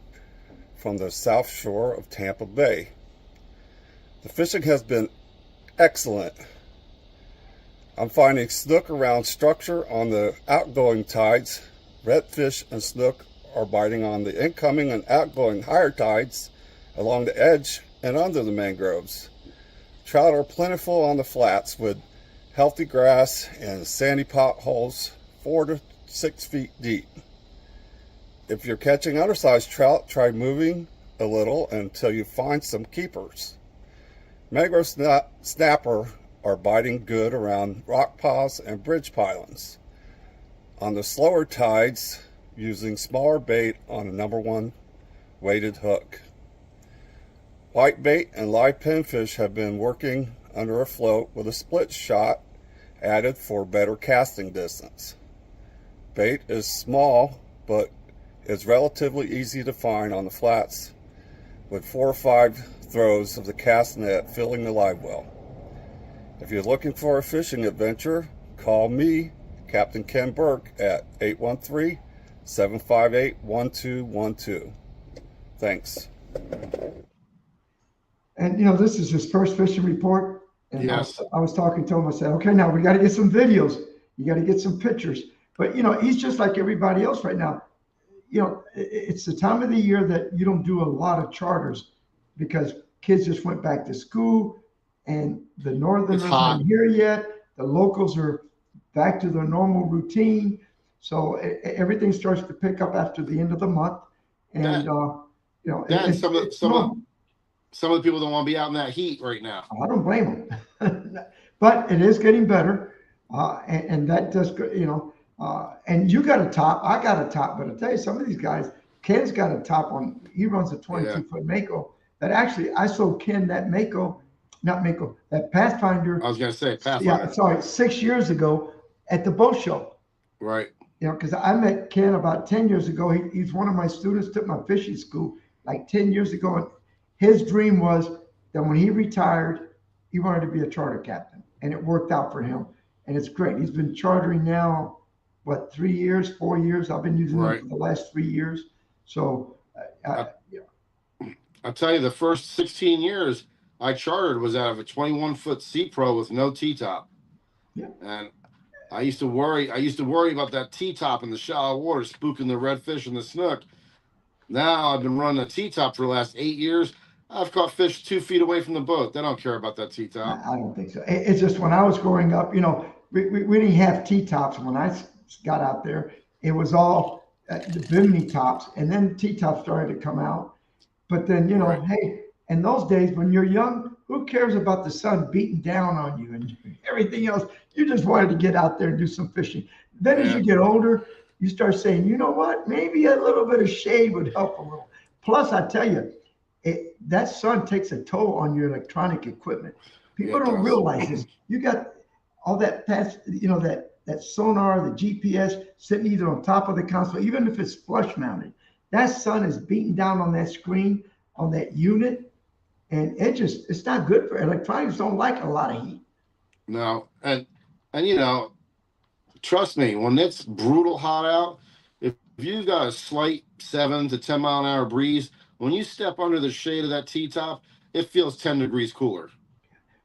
from the South Shore of Tampa Bay. The fishing has been excellent. I'm finding snook around structure on the outgoing tides. Redfish and snook are biting on the incoming and outgoing higher tides along the edge and under the mangroves. Trout are plentiful on the flats with healthy grass and sandy potholes 4 to 6 feet deep. If you're catching undersized trout, try moving a little until you find some keepers. Mangrove snapper are biting good around rock piles and bridge pilings. On the slower tides, using smaller bait on a number 1 weighted hook. Whitebait and live pinfish have been working under a float with a split shot added for better casting distance. Bait is small, but is relatively easy to find on the flats with 4 or 5 throws of the cast net filling the live well. If you're looking for a fishing adventure, call me, Captain Ken Burke, at 813-758-1212. Thanks. And this is his first fishing report. And Yes. I was talking to him. I said, okay, now we got to get some videos. You got to get some pictures. But, he's just like everybody else right now. It's the time of the year that you don't do a lot of charters because kids just went back to school and the Northerners aren't here yet. The locals are back to their normal routine. So everything starts to pick up after the end of the month. And, some of the people don't want to be out in that heat right now. I don't blame them. But it is getting better. And that does, and you got a top, I got a top, but I tell you, some of these guys, Ken's got a top on, he runs a 22-foot Mako. That actually, I sold Ken that that Pathfinder. I was going to say Pathfinder. Yeah, sorry, 6 years ago at the boat show. Right. Because I met Ken about 10 years ago. He's one of my students, took my fishing school like 10 years ago. And his dream was that when he retired, he wanted to be a charter captain. And it worked out for him. And it's great. He's been chartering now, 3 years, 4 years? I've been using it for the last 3 years. So, I'll tell you, the first 16 years I chartered was out of a 21-foot Sea Pro with no T-top. Yeah. And I used to worry about that T-top in the shallow water spooking the redfish and the snook. Now I've been running a T-top for the last 8 years. I've caught fish 2 feet away from the boat. They don't care about that T-top. I don't think so. It's just when I was growing up, we didn't have T-tops when I got out there. It was all the Bimini tops, and then T-tops started to come out. But then, hey, in those days when you're young, who cares about the sun beating down on you and everything else? You just wanted to get out there and do some fishing. Then as you get older, you start saying, you know what? Maybe a little bit of shade would help a little. Plus, I tell you, that sun takes a toll on your electronic equipment. People don't realize this. You got all that that sonar, the GPS sitting either on top of the console, even if it's flush mounted. That sun is beating down on that screen, on that unit, and it's not good for electronics. Don't like a lot of heat. No, and trust me, when it's brutal hot out, if you've got a slight 7 to 10 mile an hour breeze, when you step under the shade of that T-top, it feels 10 degrees cooler.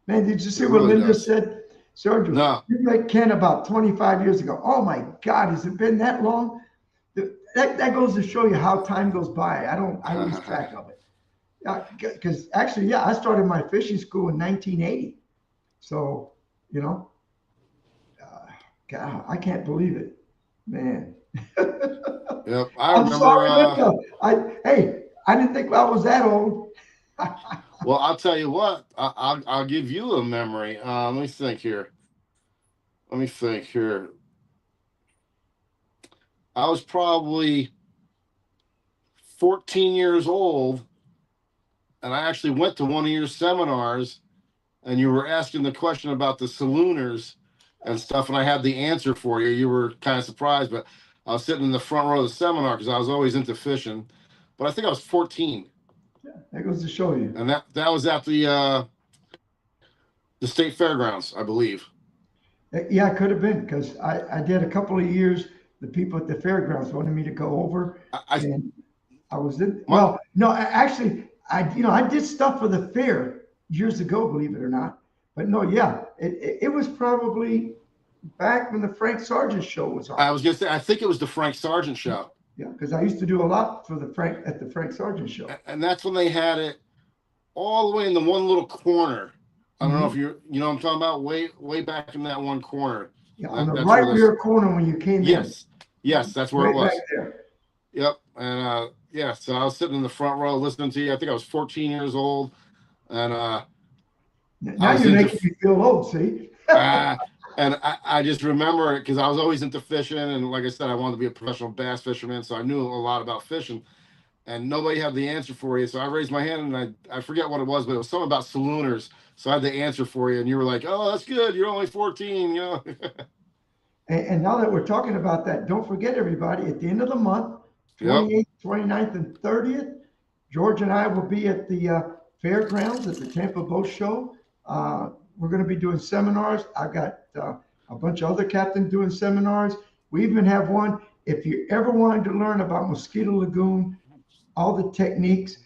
Man, did you see what Linda said? Sergio, no. You met Ken about 25 years ago. Oh my God, has it been that long? That goes to show you how time goes by. I lose track of it. Because actually, I started my fishing school in 1980. So, God, I can't believe it, man. Yep, I'm sorry, I didn't think I was that old. Well, I'll tell you what. I'll give you a memory. Let me think here. I was probably 14 years old, and I actually went to one of your seminars, and you were asking the question about the salooners and stuff, and I had the answer for you. You were kind of surprised, but I was sitting in the front row of the seminar because I was always into fishing. But I think I was 14. Yeah, that goes to show you. And that was at the state fairgrounds, I believe. Yeah, it could have been because I did a couple of years. The people at the fairgrounds wanted me to go over, and I was in. Well, no, actually, I did stuff for the fair years ago, believe it or not. But no, it was probably back when the Frank Sargent show was on. I was gonna say, I think it was the Frank Sargent show. Yeah, because I used to do a lot for the Frank Sargent show. And that's when they had it all the way in the one little corner. I don't know if you know what I'm talking about, way back in that one corner. Yeah, on the right rear corner when you came in. Yes, that's where it was. Back there. Yep. And so I was sitting in the front row listening to you. I think I was 14 years old. And now you're making me feel old, see? And I just remember it because I was always into fishing. And like I said, I wanted to be a professional bass fisherman. So I knew a lot about fishing. And nobody had the answer for you. So I raised my hand and I forget what it was, but it was something about salooners. So I had the answer for you. And you were like, oh, that's good. You're only 14, And now that we're talking about that, don't forget, everybody, at the end of the month, 28th, 29th, and 30th, George and I will be at the fairgrounds at the Tampa Boat Show. We're going to be doing seminars. I've got a bunch of other captains doing seminars. We even have one. If you ever wanted to learn about Mosquito Lagoon, all the techniques,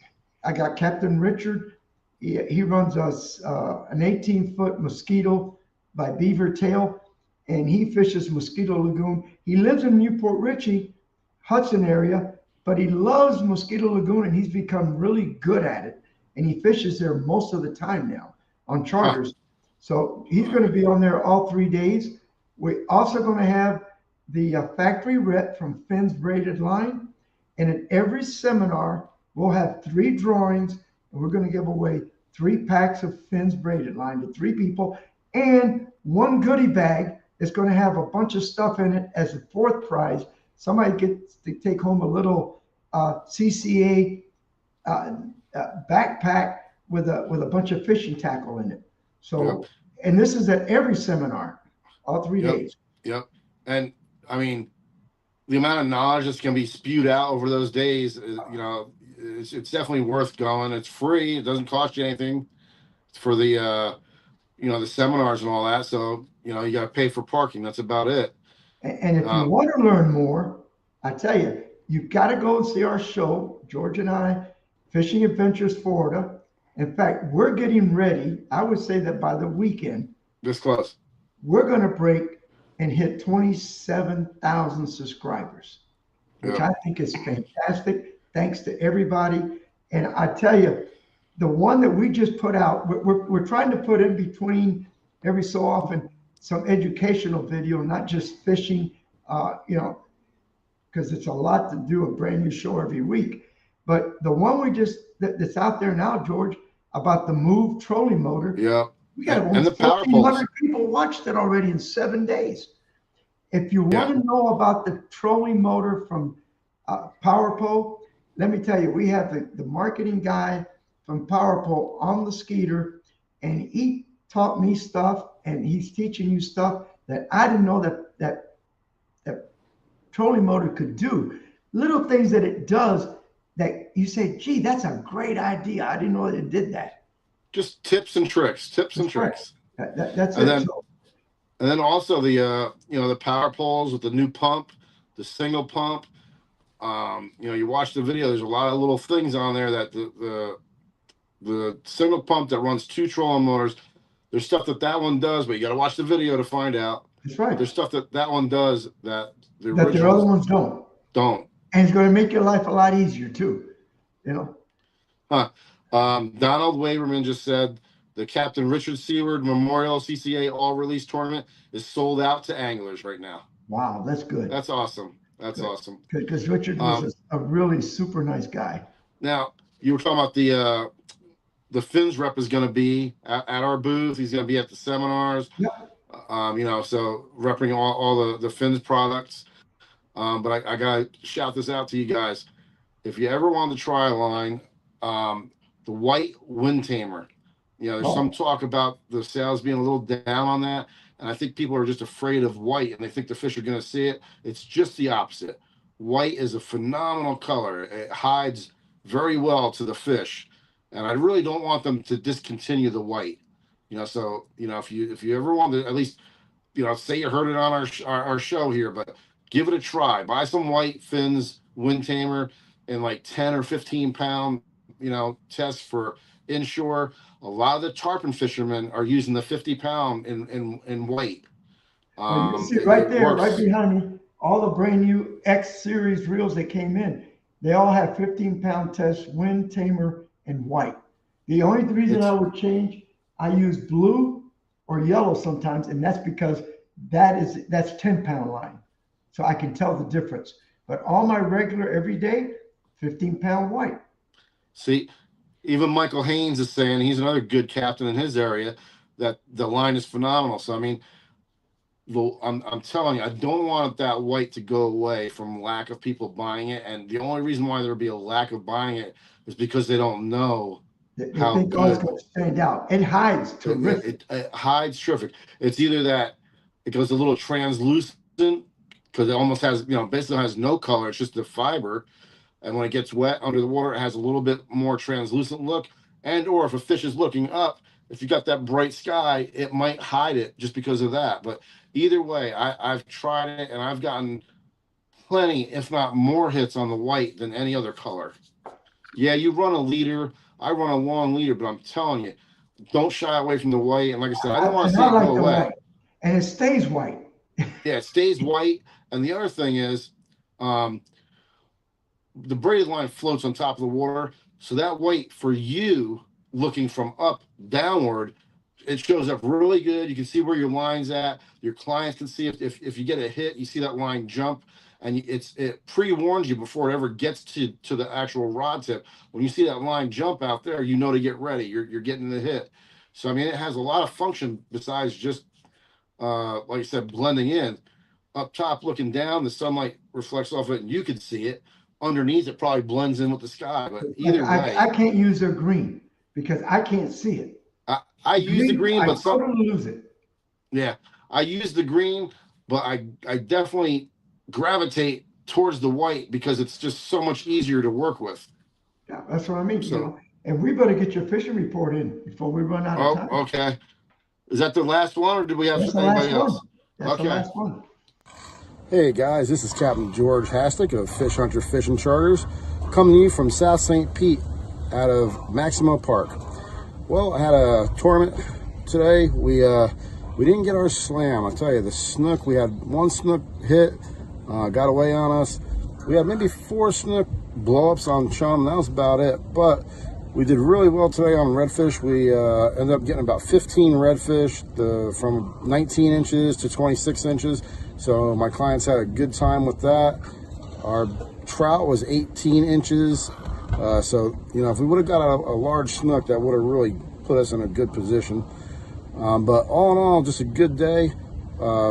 I got Captain Richard. He runs an 18-foot Mosquito by Beaver Tail. and he fishes Mosquito Lagoon. He lives in Newport Richey, Hudson area, but he loves Mosquito Lagoon and he's become really good at it. And he fishes there most of the time now on charters. So he's going to be on there all 3 days. We're also going to have the factory rep from Finn's Braided Line. And at every seminar, we'll have 3 drawings, and we're going to give away 3 packs of Finn's Braided Line to 3 people, and 1 goodie bag that's going to have a bunch of stuff in it as a 4th prize. Somebody gets to take home a little CCA backpack with a bunch of fishing tackle in it. So, and this is at every seminar, all 3 days. Yep. And I mean, the amount of knowledge that's going to be spewed out over those days, you know, it's definitely worth going. It's free. It doesn't cost you anything. It's for the, you know, the seminars and all that. So, you know, you got to pay for parking. That's about it. And if you want to learn more, I tell you, you've got to go and see our show, George and I, Fishing Adventures Florida. In fact, we're getting ready. I would say that by the weekend, This close. we're going to break and hit 27,000 subscribers, which I think is fantastic. Thanks to everybody. And I tell you, the one that we just put out, we're trying to put in between every so often some educational video, not just fishing, you know, because it's a lot to do a brand new show every week. But the one we just, that's out there now, George, about the Move trolling motor. Yeah. We got And the almost power poles. 1,400 people watched it already in 7 days. If you want to know about the trolling motor from PowerPole, let me tell you, we have the marketing guy from PowerPole on the Skeeter, and he taught me stuff, and he's teaching you stuff that I didn't know that trolling motor could do. Little things that it does that you say, gee, that's a great idea. I didn't know it did that. Just tips and tricks. That's That's and it. And then also the you know, the power poles with the new pump, the single pump. You know, you watch the video, there's a lot of little things on there that the single pump that runs 2 trolling motors, there's stuff that one does, but you got to watch the video to find out. That's right. There's stuff that one does that the That the other ones don't. And it's going to make your life a lot easier too, you know. Donald Waverman just said the Captain Richard Seward Memorial CCA All Release Tournament is sold out to anglers right now. Wow, that's good. That's awesome. That's awesome. Because Richard was a really super nice guy. Now, you were talking about the Finn's rep is going to be at our booth. He's going to be at the seminars. Yep. You know, so repping all the Finn's products. But I got to shout this out to you guys. If you ever want to try a line, the white wind tamer, you know, there's some talk about the sales being a little down on that. And I think people are just afraid of white and they think the fish are going to see it. It's just the opposite. White is a phenomenal color. It hides very well to the fish. And I really don't want them to discontinue the white. You know, so, you know, if you ever want to, at least, you know, say you heard it on our show here, but give it a try. Buy some white Finn's wind tamer in like 10 or 15 pound, you know, tests for inshore. A lot of the tarpon fishermen are using the 50 pound in white. You can see right there, right behind me, all the brand new X series reels that came in. They all have 15-pound tests, wind tamer, and white. The only reason I would change, I use blue or yellow sometimes, and that's because that's 10-pound line. So I can tell the difference. But all my regular everyday, 15-pound white. See, even Michael Haynes is saying, he's another good captain in his area, that the line is phenomenal. So I mean, I'm telling you, I don't want that white to go away from lack of people buying it. And the only reason why there'll be a lack of buying it is because they don't know They how think good. it's going to stand out. It hides terrific. It hides terrific. It's either that it goes a little translucent because it almost has, you know, basically has no color. It's just the fiber. And when it gets wet under the water, it has a little bit more translucent look. And or if a fish is looking up, if you got that bright sky, it might hide it just because of that. But either way, I've tried it and I've gotten plenty, if not more hits on the white than any other color. Yeah, you run a leader. I run a long leader, but I'm telling you, don't shy away from the white. And like I said, I don't want to see it go away. White. And it stays white. Yeah, it stays white. And the other thing is, um, the braided line floats on top of the water. So that white for you looking from up downward, it shows up really good. You can see where your line's at. Your clients can see if you get a hit, you see that line jump, and it pre-warns you before it ever gets to the actual rod tip. When you see that line jump out there, you know to get ready. You're getting the hit. So I mean, it has a lot of function besides just like I said, blending in. Up top, looking down, the sunlight reflects off it, and you can see it. Underneath, it probably blends in with the sky. But either way, I can't use their green because I can't see it. I use the green, I but some totally lose it. yeah, I use the green, but I definitely gravitate towards the white because it's just so much easier to work with. Yeah, that's what I mean. So- You know, and we better get your fishing report in before we run out of time. Oh, okay. Is that the last one, or do we have That's the anybody last else? one. That's the Okay. last one. Hey guys, this is Captain George Hastic of Fish Hunter Fishing Charters, coming to you from South St. Pete out of Maximo Park. Well, I had a tournament today. We didn't get our slam. I'll tell you, the snook, we had one snook hit, got away on us. We had maybe 4 snook blow-ups on chum. That was about it. But we did really well today on redfish. We ended up getting about 15 redfish from 19 inches to 26 inches. So my clients had a good time with that. Our trout was 18 inches. So, you know, if we would have got a large snook, that would have really put us in a good position. But all in all, just a good day.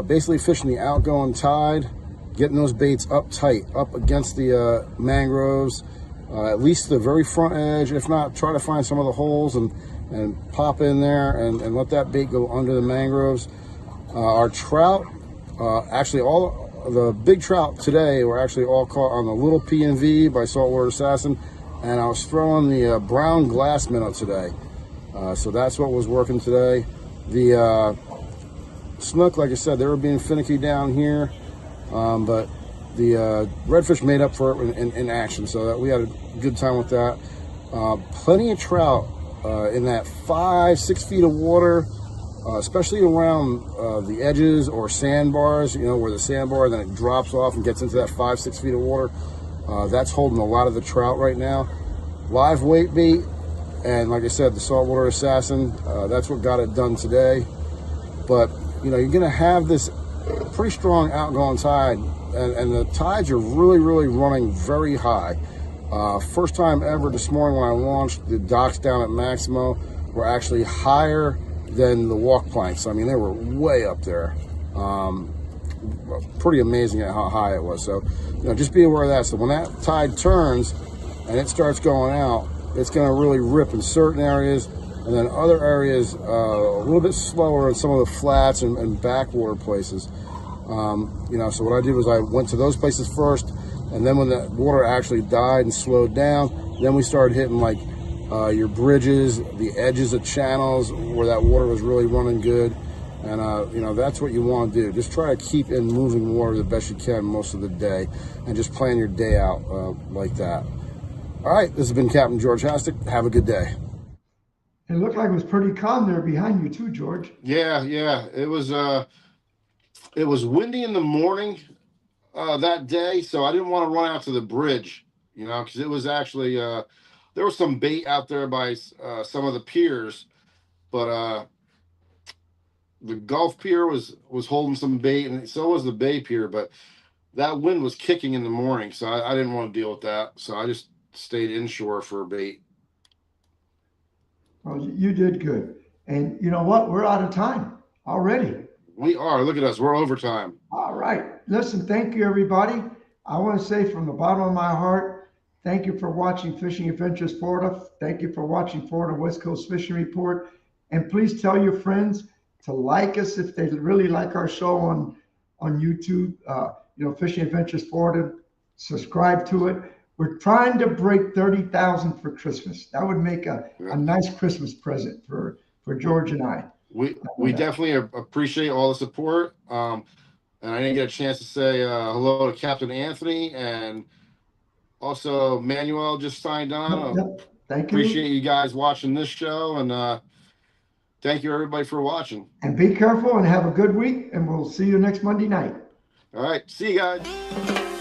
Basically fishing the outgoing tide, getting those baits up tight, up against the mangroves, at least the very front edge. If not, try to find some of the holes and pop in there and let that bait go under the mangroves. Our trout, actually all the big trout today were actually all caught on the little P&V by Saltwater Assassin, and I was throwing the brown glass minnow today. So that's what was working today. The snook, like I said, they were being finicky down here, but the redfish made up for it in action, so that we had a good time with that. Plenty of trout in that 5-6 feet of water, especially around the edges or sandbars, you know, where the sandbar, then it drops off and gets into that 5-6 feet of water. That's holding a lot of the trout right now. Live weight bait, and like I said, the Saltwater Assassin, that's what got it done today. But, you know, you're going to have this pretty strong outgoing tide, and the tides are really, really running very high. First time ever this morning when I launched, the docks down at Maximo were actually higher than the walk planks. I mean, they were way up there. Pretty amazing at how high it was. So, you know, just be aware of that. So when that tide turns and it starts going out, it's going to really rip in certain areas, and then other areas a little bit slower in some of the flats and backwater places. You know, so what I did was I went to those places first, and then when the water actually died and slowed down, then we started hitting like your bridges, the edges of channels where that water was really running good. And you know, that's what you want to do. Just try to keep in moving water the best you can most of the day, and just plan your day out like that. All right, this has been Captain George Hastic. Have a good day. It looked like it was pretty calm there behind you too, George. Yeah, it was windy in the morning that day, so I didn't want to run out to the bridge, you know, because it was actually there was some bait out there by some of the piers, but the Gulf Pier was holding some bait, and so was the Bay Pier, but that wind was kicking in the morning, so I didn't want to deal with that, so I just stayed inshore for bait. Well, you did good. And you know what? We're out of time already. We are. Look at us. We're overtime. All right. Listen, thank you, everybody. I want to say from the bottom of my heart, thank you for watching Fishing Adventures Florida. Thank you for watching Florida West Coast Fishing Report. And please tell your friends to like us if they really like our show on YouTube, you know, Fishing Adventures Florida. Subscribe to it. We're trying to break 30,000 for Christmas. That would make a nice Christmas present for George and I. We definitely appreciate all the support. And I didn't get a chance to say hello to Captain Anthony, and also Manuel just signed on. Yep. Thank you. Appreciate you guys watching this show, and thank you everybody for watching. And be careful and have a good week, and we'll see you next Monday night. All right, see you guys.